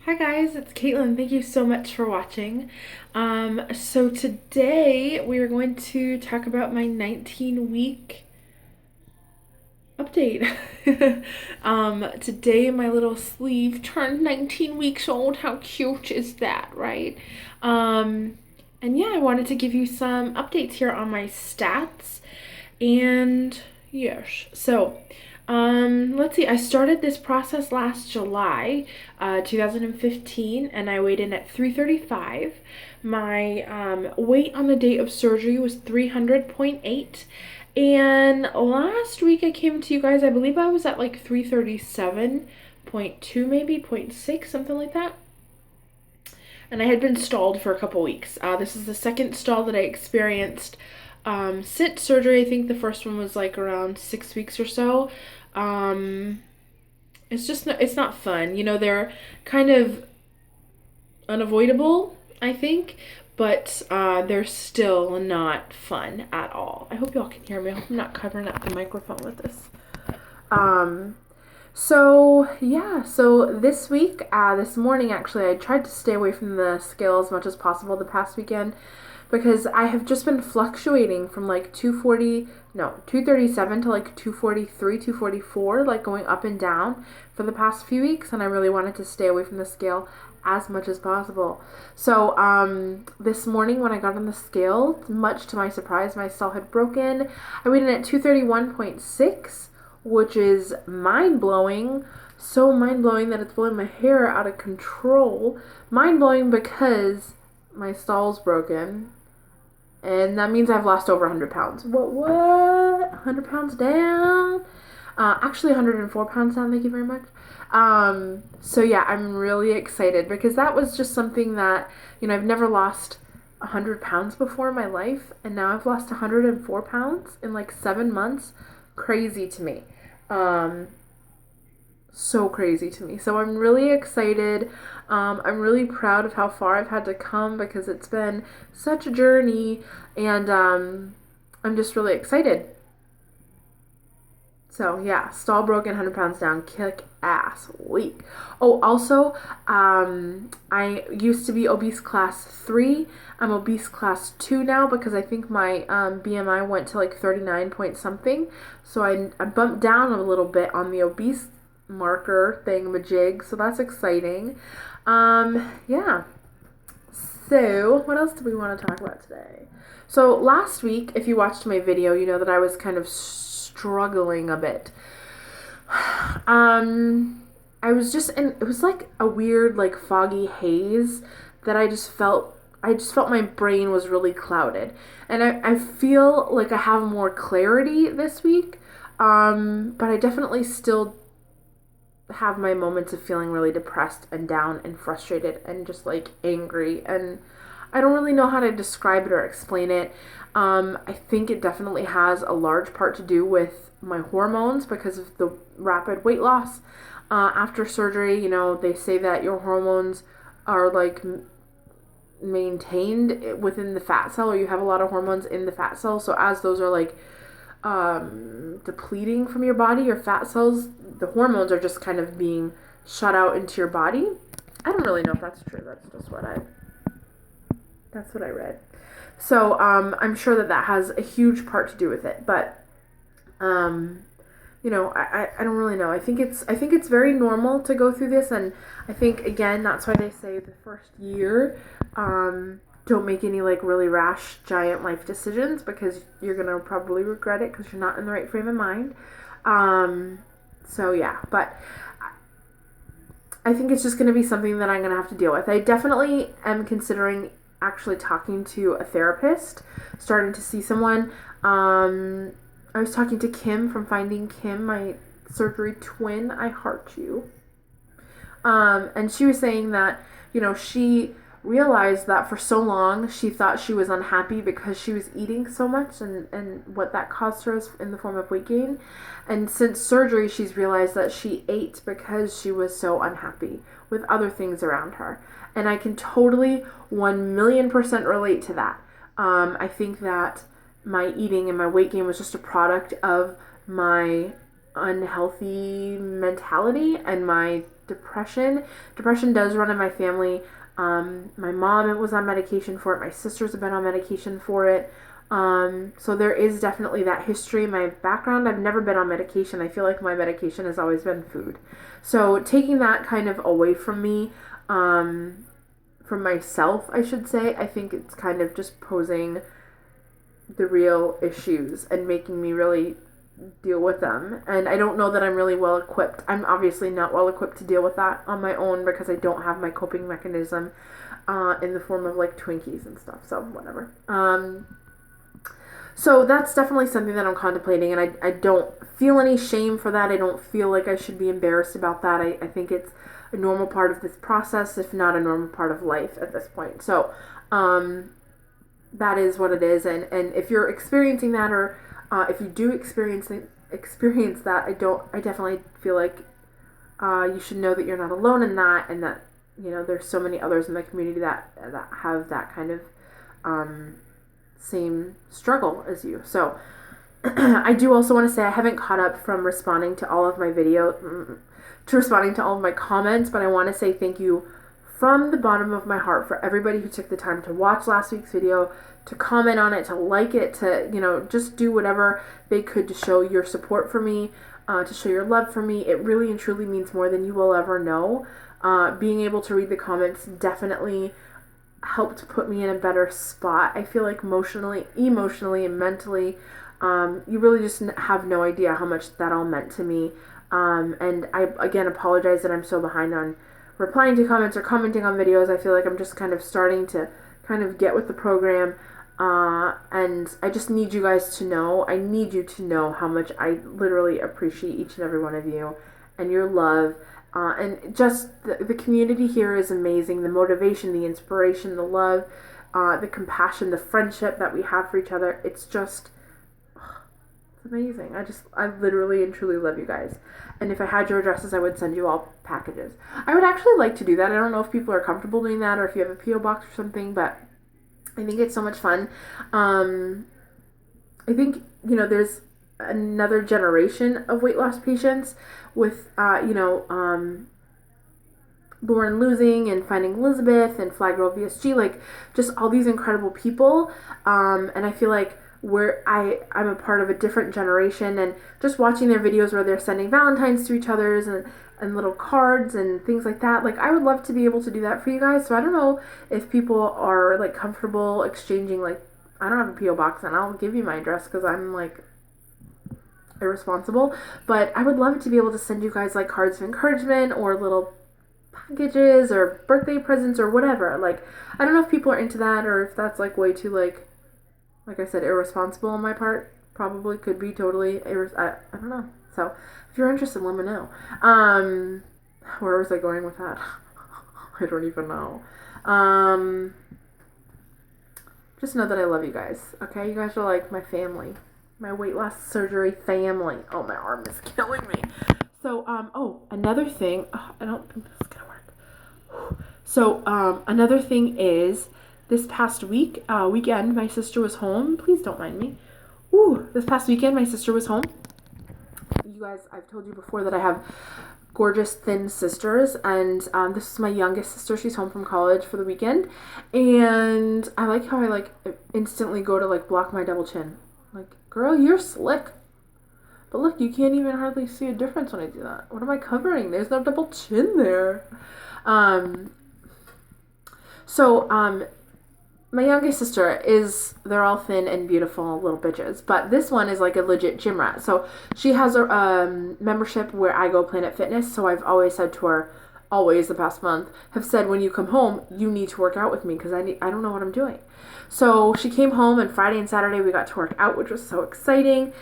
Hi guys, it's Caitlin. Thank you so much for watching. So today we are going to talk about my 19-week update. Today my little sleeve turned 19 weeks old. How cute is that, right? And yeah, I wanted to give you some updates here on my stats. And yes, so let's see. I started this process last July, 2015, and I weighed in at 335. My weight on the date of surgery was 300.8. And last week I came to you guys, I believe I was at like 337.2, maybe 0.6, something like that. And I had been stalled for a couple weeks. This is the second stall that I experienced since surgery. I think the first one was like around 6 weeks or so. It's not fun. You know, they're kind of unavoidable, I think, but they're still not fun at all. I hope y'all can hear me. I hope I'm not covering up the microphone with this. Um, so this week, this morning actually, I tried to stay away from the scale as much as possible the past weekend because I have just been fluctuating from like 237 to like 243, 244, like going up and down for the past few weeks, and I really wanted to stay away from the scale as much as possible. So this morning when I got on the scale, much to my surprise, my cell had broken. I weighed in at 231.6, which is mind-blowing. So mind-blowing that it's blowing my hair out of control. Mind-blowing because my stall's broken. And that means I've lost over 100 pounds. What? 100 pounds down? Actually 104 pounds down, thank you very much. So yeah, I'm really excited because that was just something that, I've never lost 100 pounds before in my life. And now I've lost 104 pounds in like 7 months. Crazy to me. So crazy to me. So I'm really excited. I'm really proud of how far I've had to come because it's been such a journey, and I'm just really excited. So yeah, stall broken, 100 pounds down, kick ass week. Oh, also, I used to be obese class 3. I'm obese class 2 now because I think my BMI went to like 39 point something. So I bumped down a little bit on the obese marker thingamajig. So that's exciting. Yeah. So what else do we want to talk about today? So last week, if you watched my video, you know that I was kind of struggling a bit. I was just in, it was like a weird, like foggy haze that I just felt my brain was really clouded. And I feel like I have more clarity this week. But I definitely still have my moments of feeling really depressed and down and frustrated and just like angry, and I don't really know how to describe it or explain it. I think it definitely has a large part to do with my hormones because of the rapid weight loss after surgery. They say that your hormones are like maintained within the fat cell, or you have a lot of hormones in the fat cell. So as those are like depleting from your body, your fat cells, the hormones are just kind of being shut out into your body. I don't really know if that's true. That's just that's what I read. So I'm sure that has a huge part to do with it. But I don't really know. I think it's very normal to go through this, and I think again that's why they say the first year don't make any like really rash giant life decisions because you're gonna probably regret it because you're not in the right frame of mind. So yeah, but I think it's just gonna be something that I'm gonna have to deal with. I definitely am considering actually talking to a therapist, starting to see someone. I was talking to Kim from Finding Kim, my surgery twin. I heart you. And she was saying that, she realized that for so long she thought she was unhappy because she was eating so much and what that caused her in the form of weight gain. And since surgery, she's realized that she ate because she was so unhappy with other things around her. And I can totally 1,000,000% relate to that. I think that my eating and my weight gain was just a product of my unhealthy mentality and my depression. Depression does run in my family. My mom was on medication for it. My sisters have been on medication for it. So there is definitely that history in my background. I've never been on medication. I feel like my medication has always been food. So taking that kind of away from me, from myself, I should say, I think it's kind of just posing the real issues and making me really deal with them. And I don't know that I'm really well equipped. I'm obviously not well equipped to deal with that on my own because I don't have my coping mechanism in the form of like Twinkies and stuff. So whatever. So that's definitely something that I'm contemplating, and I don't feel any shame for that. I don't feel like I should be embarrassed about that. I think it's a normal part of this process, if not a normal part of life at this point. So that is what it is. And if you're experiencing that, or if you do experience that, I definitely feel like you should know that you're not alone in that, and that, you know, there's so many others in the community that have that kind of same struggle as you. So I do also want to say I haven't caught up from responding to all of my responding to all of my comments, but I want to say thank you from the bottom of my heart for everybody who took the time to watch last week's video, to comment on it, to like it, to, you know, just do whatever they could to show your support for me, to show your love for me. It really and truly means more than you will ever know. Being able to read the comments definitely helped put me in a better spot. I feel like emotionally and mentally, you really just have no idea how much that all meant to me. And I, again, apologize that I'm so behind on replying to comments or commenting on videos. I feel like I'm just kind of starting to kind of get with the program. And I just need you guys to know, I need you to know how much I literally appreciate each and every one of you and your love. And just the community here is amazing. The motivation, the inspiration, the love, the compassion, the friendship that we have for each other. It's just, it's amazing. I literally and truly love you guys. And if I had your addresses, I would send you all packages. I would actually like to do that. I don't know if people are comfortable doing that, or if you have a P.O. box or something, but I think it's so much fun. I think, you know, there's another generation of weight loss patients with, Lauren Losing and Finding Elizabeth and Fly Girl VSG, like just all these incredible people. And I feel like I'm a part of a different generation, and just watching their videos where they're sending Valentines to each other's and little cards and things like that. Like, I would love to be able to do that for you guys. So I don't know if people are like comfortable exchanging, like, I don't have a P.O. box and I'll give you my address because I'm like irresponsible, but I would love to be able to send you guys like cards of encouragement or little packages or birthday presents or whatever. Like, I don't know if people are into that, or if that's like way too like I said, irresponsible on my part. Probably could be totally I don't know. So if you're interested, let me know. Where was I going with that? I don't even know. Just know that I love you guys. Okay, you guys are like my family. My weight loss surgery family. Oh, my arm is killing me. So, another thing. I don't think this is going to work. So, another thing is, this past weekend, my sister was home. Please don't mind me. This past weekend, my sister was home. You guys, I've told you before that I have gorgeous thin sisters, and this is my youngest sister. She's home from college for the weekend, and I like how I like instantly go to like block my double chin. Like, girl, you're slick. But look, you can't even hardly see a difference when I do that. What am I covering? There's no double chin there. My youngest sister they're all thin and beautiful little bitches. But this one is like a legit gym rat. So she has a membership where I go Planet Fitness. So I've always said to her, the past month, have said, when you come home, you need to work out with me because I don't know what I'm doing. So she came home, and Friday and Saturday we got to work out, which was so exciting.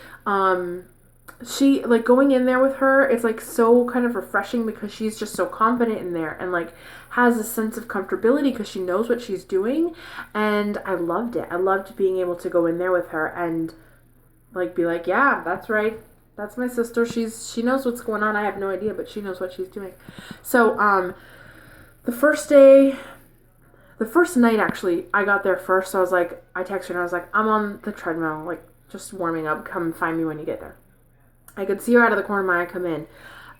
She, like, going in there with her, it's like so kind of refreshing because she's just so confident in there and like has a sense of comfortability because she knows what she's doing. And I loved it. I loved being able to go in there with her and like be like, yeah, that's right. That's my sister. She knows what's going on. I have no idea, but she knows what she's doing. So, the first night, actually, I got there first. So I was like, I texted her and I was like, I'm on the treadmill, like just warming up. Come find me when you get there. I could see her out of the corner of my eye come in.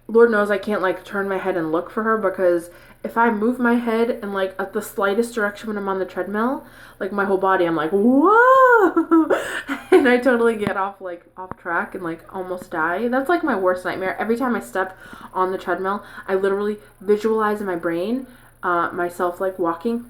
Lord knows I can't like turn my head and look for her, because if I move my head in like at the slightest direction when I'm on the treadmill, like my whole body, I'm like, whoa, and I totally get off track and like almost die. That's like my worst nightmare. Every time I step on the treadmill, I literally visualize in my brain myself like walking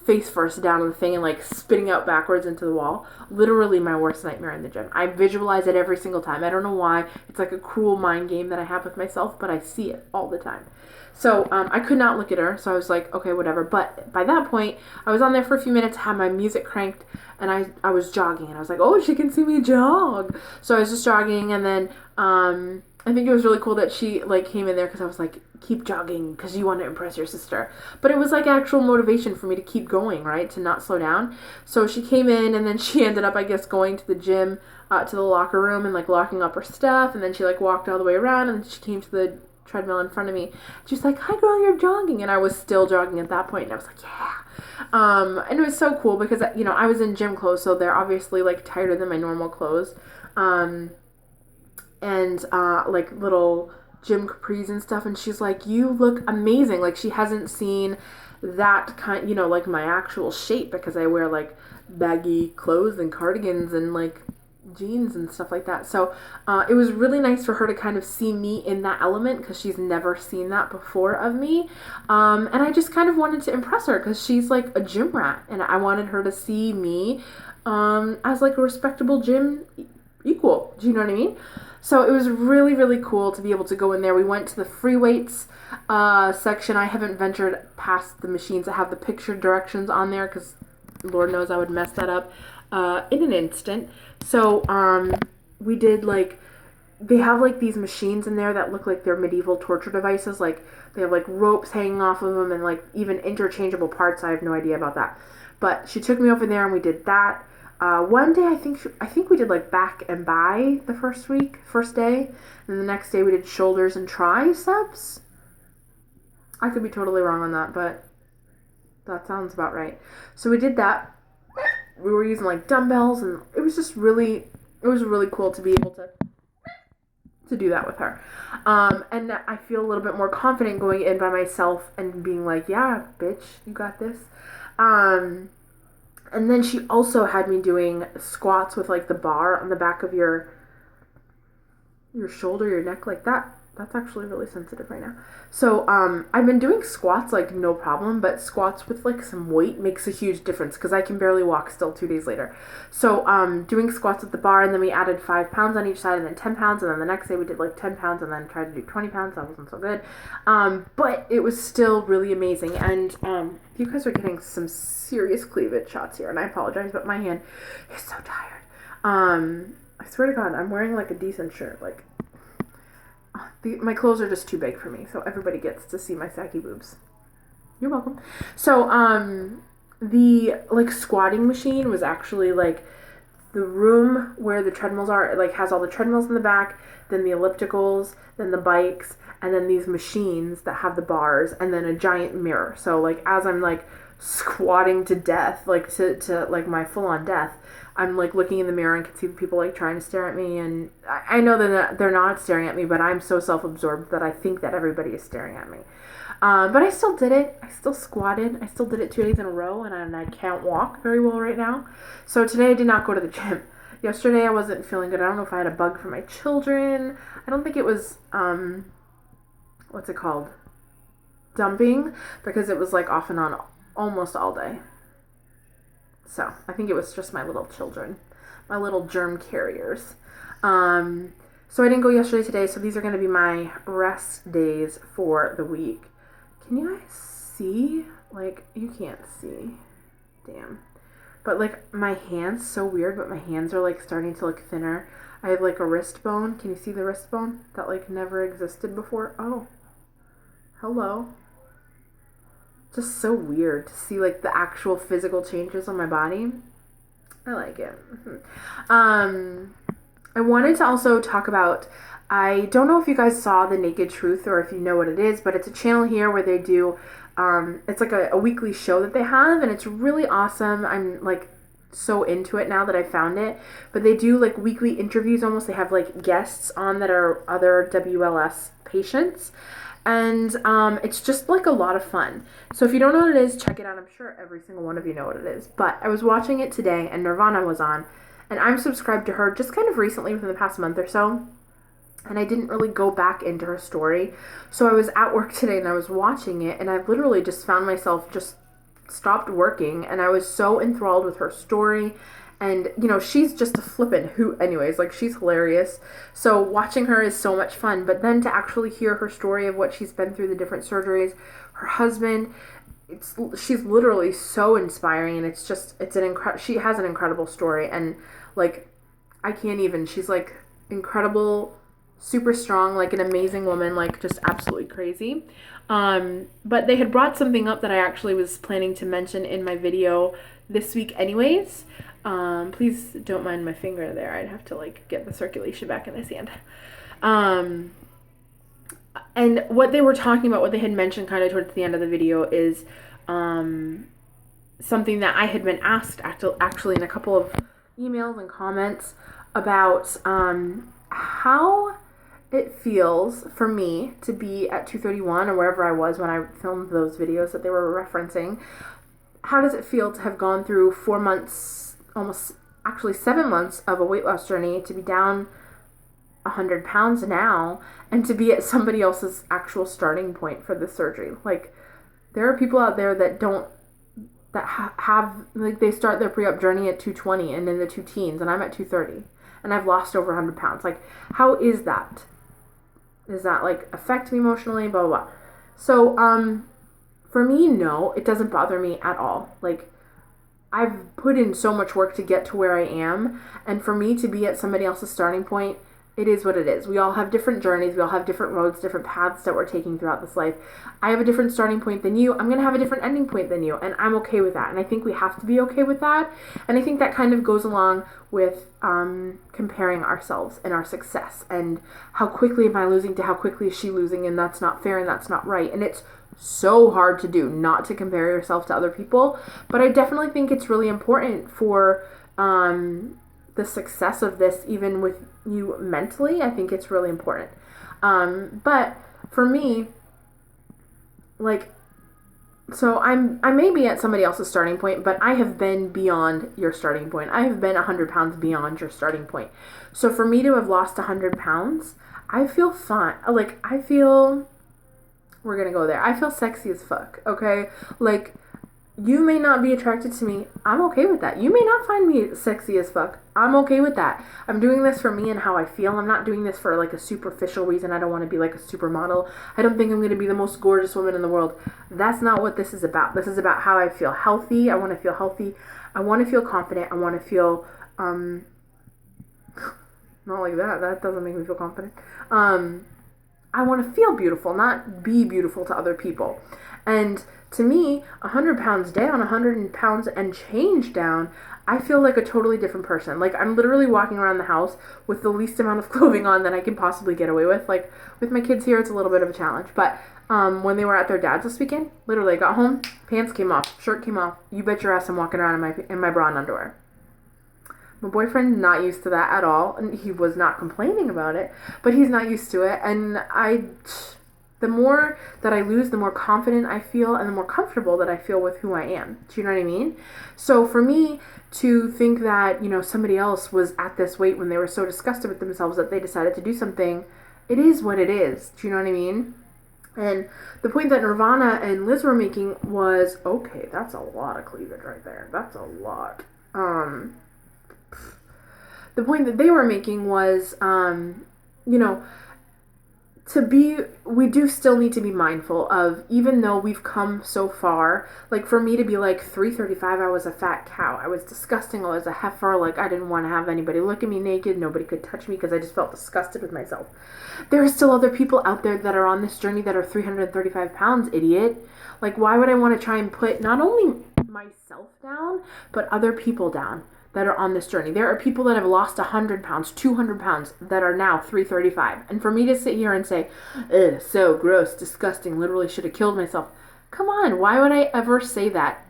face first down on the thing and like spitting out backwards into the wall. Literally my worst nightmare in the gym. I visualize it every single time. I don't know why. It's like a cruel mind game that I have with myself, but I see it all the time. So I could not look at her, so I was like, okay, whatever. But by that point, I was on there for a few minutes, had my music cranked, and I was jogging, and I was like, oh, she can see me jog. So I was just jogging, and then I think it was really cool that she like came in there, because I was like, keep jogging because you want to impress your sister. But it was like actual motivation for me to keep going, right? To not slow down. So she came in, and then she ended up, I guess, going to the gym, to the locker room, and like locking up her stuff. And then she like walked all the way around, and she came to the treadmill in front of me. She's like, hi girl, you're jogging. And I was still jogging at that point, and I was like, yeah. And it was so cool because, you know, I was in gym clothes, so they're obviously like tighter than my normal clothes. And like little gym capris and stuff, and she's like, you look amazing. Like, she hasn't seen that kind, you know, like my actual shape, because I wear like baggy clothes and cardigans and like jeans and stuff like that. So it was really nice for her to kind of see me in that element, because she's never seen that before of me. And I just kind of wanted to impress her, because she's like a gym rat, and I wanted her to see me as like a respectable gym equal. Do you know what I mean? So it was really, really cool to be able to go in there. We went to the free weights section. I haven't ventured past the machines that have the picture directions on there, because Lord knows I would mess that up in an instant. So we did like, they have like these machines in there that look like they're medieval torture devices. Like they have like ropes hanging off of them and like even interchangeable parts. I have no idea about that. But she took me over there and we did that. One day I think we did like back and bi the first day, and the next day we did shoulders and triceps. I could be totally wrong on that, but that sounds about right. So we did that. We were using like dumbbells, and it was really cool to be able to do that with her. And I feel a little bit more confident going in by myself and being like, yeah, bitch, you got this. And then she also had me doing squats with like the bar on the back of your shoulder, your neck, like that. That's actually really sensitive right now. So I've been doing squats like no problem, but squats with like some weight makes a huge difference, because I can barely walk still 2 days later. So doing squats with the bar, and then we added 5 pounds on each side, and then 10 pounds, and then the next day we did like 10 pounds, and then tried to do 20 pounds. That wasn't so good. But it was still really amazing. And you guys are getting some serious cleavage shots here, and I apologize, but my hand is so tired. I swear to God, I'm wearing like a decent shirt. Like, my clothes are just too big for me, so everybody gets to see my saggy boobs. You're welcome. So, the, like, squatting machine was actually, like, the room where the treadmills are. It, like, has all the treadmills in the back, then the ellipticals, then the bikes, and then these machines that have the bars, and then a giant mirror. So, like, as I'm, like, squatting to death, like, to like, my full-on death, I'm like looking in the mirror and can see the people like trying to stare at me, and I know that they're not staring at me, but I'm so self-absorbed that I think that everybody is staring at me. But I still did it. I still squatted. I still did it 2 days in a row, and I can't walk very well right now. So today I did not go to the gym. Yesterday I wasn't feeling good. I don't know if I had a bug for my children. I don't think it was what's it called? Dumping, because it was like off and on almost all day. So I think it was just my little children, my little germ carriers. So I didn't go yesterday, today. So these are going to be my rest days for the week. Can you guys see? Like, you can't see. Damn. But like my hands, so weird, but my hands are like starting to look thinner. I have like a wrist bone. Can you see the wrist bone? That like never existed before. Oh, hello. Just so weird to see like the actual physical changes on my body. I like it. I wanted to also talk about, I don't know if you guys saw The Naked Truth or if you know what it is, but it's a channel here where they do, it's like a weekly show that they have, and it's really awesome. I'm like so into it now that I found it. But they do like weekly interviews almost. They have like guests on that are other WLS patients. And it's just like a lot of fun. So if you don't know what it is, check it out. I'm sure every single one of you know what it is. But I was watching it today, and Nirvana was on, and I'm subscribed to her just kind of recently within the past month or so. And I didn't really go back into her story. So I was at work today and I was watching it, and I literally just found myself just stopped working, and I was so enthralled with her story. And, you know, she's just a flippin' hoot anyways. Like, she's hilarious. So watching her is so much fun. But then to actually hear her story of what she's been through, the different surgeries, her husband, she's literally so inspiring. And it's she has an incredible story. And, like, I can't even. She's, like, incredible, super strong, like an amazing woman, like just absolutely crazy. But they had brought something up that I actually was planning to mention in my video this week anyways. Please don't mind my finger there. I'd have to like get the circulation back in this hand. And what they were talking about, what they had mentioned kind of towards the end of the video is something that I had been asked actually in a couple of emails and comments about how it feels for me to be at 231 or wherever I was when I filmed those videos that they were referencing. How does it feel to have gone through 4 months, almost actually 7 months of a weight loss journey, to be down 100 pounds now, and to be at somebody else's actual starting point for the surgery? Like, there are people out there that have, like, they start their pre-op journey at 220 and in the two teens, and I'm at 230, and I've lost over 100 pounds. Like, how is that? Does that, like, affect me emotionally? Blah, blah, blah. So, for me, no, it doesn't bother me at all. Like, I've put in so much work to get to where I am, and for me to be at somebody else's starting point, it is what it is. We all have different journeys. We all have different roads, different paths that we're taking throughout this life. I have a different starting point than you. I'm going to have a different ending point than you, and I'm okay with that. And I think we have to be okay with that. And I think that kind of goes along with comparing ourselves and our success, and how quickly am I losing to how quickly is she losing, and that's not fair and that's not right. And it's so hard to do, not to compare yourself to other people. But I definitely think it's really important for the success of this, even with you mentally. I think it's really important. But for me, like, so I may be at somebody else's starting point, but I have been beyond your starting point. I have been 100 pounds beyond your starting point. So for me to have lost 100 pounds, I feel fine. Like, we're gonna go there. I feel sexy as fuck, okay? Like, you may not be attracted to me. I'm okay with that. You may not find me sexy as fuck. I'm okay with that. I'm doing this for me and how I feel. I'm not doing this for like a superficial reason. I don't want to be like a supermodel. I don't think I'm going to be the most gorgeous woman in the world. That's not what this is about. This is about how I feel healthy. I want to feel healthy. I want to feel confident. I want to feel, not like that. That doesn't make me feel confident. I want to feel beautiful, not be beautiful to other people. And to me, 100 pounds down, 100 pounds and change down, I feel like a totally different person. Like, I'm literally walking around the house with the least amount of clothing on that I can possibly get away with. Like, with my kids here, it's a little bit of a challenge. But when they were at their dad's this weekend, literally I got home, pants came off, shirt came off. You bet your ass I'm walking around in my bra and underwear. My boyfriend's not used to that at all, and he was not complaining about it, but he's not used to it. And the more that I lose, the more confident I feel and the more comfortable that I feel with who I am. Do you know what I mean? So for me to think that, you know, somebody else was at this weight when they were so disgusted with themselves that they decided to do something, it is what it is. Do you know what I mean? And the point that Nirvana and Liz were making was, okay, that's a lot of cleavage right there. That's a lot. The point that they were making was, you know, we do still need to be mindful of, even though we've come so far, like for me to be like 335, I was a fat cow. I was disgusting. I was a heifer. Like, I didn't want to have anybody look at me naked. Nobody could touch me because I just felt disgusted with myself. There are still other people out there that are on this journey that are 335 pounds, idiot. Like, why would I want to try and put not only myself down, but other people down that are on this journey? There are people that have lost 100 pounds, 200 pounds that are now 335. And for me to sit here and say, ugh, so gross, disgusting, literally should have killed myself. Come on, why would I ever say that?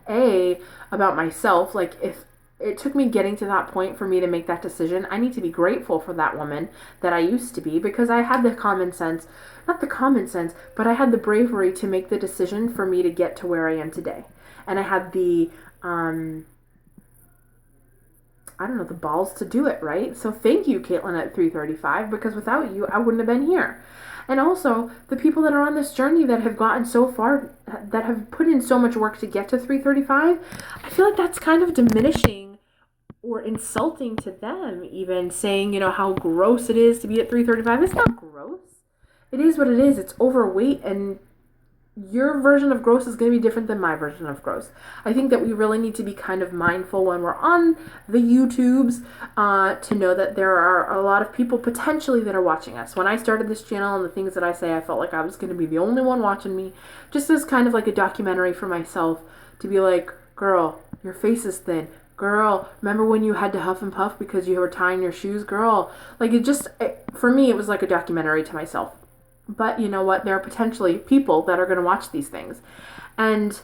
About myself, like if it took me getting to that point for me to make that decision. I need to be grateful for that woman that I used to be, because I had the common sense, not the common sense, but I had the bravery to make the decision for me to get to where I am today. And I had the, the balls to do it, right? So thank you, Caitlin at 335, because without you, I wouldn't have been here. And also, the people that are on this journey that have gotten so far, that have put in so much work to get to 335, I feel like that's kind of diminishing or insulting to them, even saying, how gross it is to be at 335. It's not gross. It is what it is. It's overweight, and your version of gross is going to be different than my version of gross. I think that we really need to be kind of mindful when we're on the YouTubes to know that there are a lot of people potentially that are watching us. When I started this channel and the things that I say, I felt like I was going to be the only one watching me, just as kind of like a documentary for myself, to be like, girl, your face is thin. Girl, remember when you had to huff and puff because you were tying your shoes? Girl, like for me, it was like a documentary to myself. But you know what? There are potentially people that are going to watch these things. And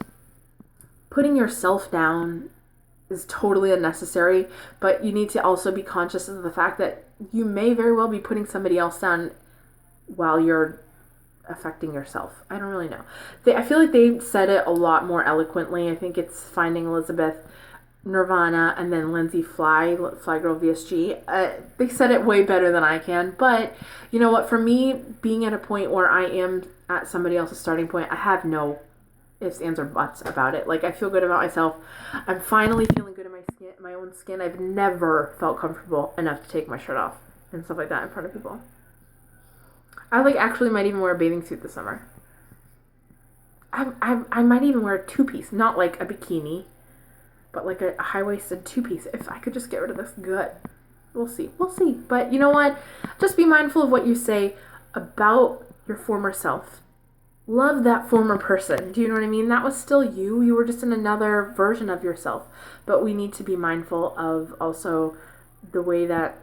putting yourself down is totally unnecessary. But you need to also be conscious of the fact that you may very well be putting somebody else down while you're affecting yourself. I don't really know. I feel like they said it a lot more eloquently. I think it's Finding Elizabeth, Nirvana, and then Lindsay Fly Girl VSG. They said it way better than I can, but you know what, for me, being at a point where I am at somebody else's starting point, I have no ifs, ands, or buts about it. Like, I feel good about myself. I'm finally feeling good in my own skin. I've never felt comfortable enough to take my shirt off and stuff like that in front of people. I actually might even wear a bathing suit this summer. I might even wear a two-piece, not like a bikini, but like a high-waisted two-piece. If I could just get rid of this gut. We'll see. But you know what? Just be mindful of what you say about your former self. Love that former person. Do you know what I mean? That was still you. You were just in another version of yourself. But we need to be mindful of also the way that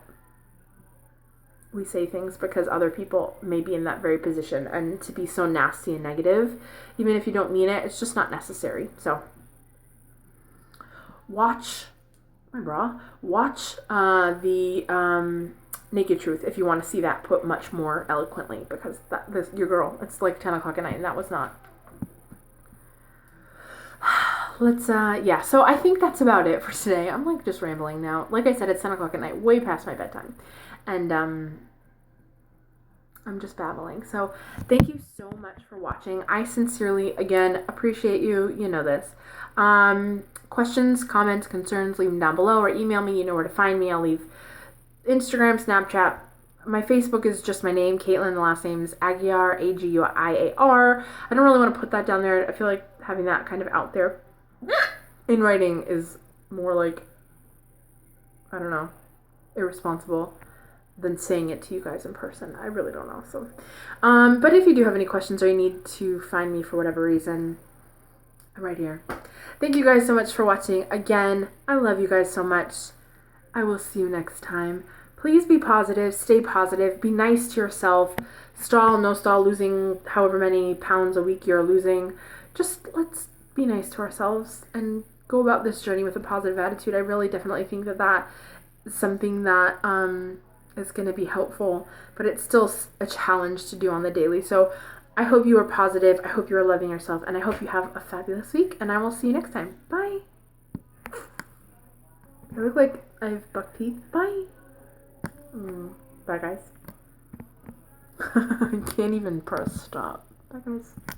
we say things, because other people may be in that very position. And to be so nasty and negative, even if you don't mean it, it's just not necessary. So watch the Naked Truth if you want to see that put much more eloquently, because your girl, it's like 10 o'clock at night, and that was not. So I think that's about it for today. I'm just rambling now. Like I said, it's 10 o'clock at night, way past my bedtime, and I'm just babbling. So thank you so much for watching. I sincerely, again, appreciate you. You know this. Questions, comments, concerns, leave them down below, or email me. You know where to find me. I'll leave Instagram, Snapchat. My Facebook is just my name, Caitlin. The last name is Aguiar, Aguiar. I don't really want to put that down there. I feel like having that kind of out there in writing is more like, I don't know, irresponsible than saying it to you guys in person. I really don't know. So, but if you do have any questions or you need to find me for whatever reason, I'm right here. Thank you guys so much for watching. Again, I love you guys so much. I will see you next time. Please be positive, stay positive, be nice to yourself. Stall, no stall, losing however many pounds a week you're losing. Just let's be nice to ourselves and go about this journey with a positive attitude. I really definitely think that is something that is going to be helpful, but it's still a challenge to do on the daily. So I hope you are positive. I hope you are loving yourself, and I hope you have a fabulous week, and I will see you next time. Bye. I look like I have buck teeth. Bye. Bye, guys. I can't even press stop. Bye, guys.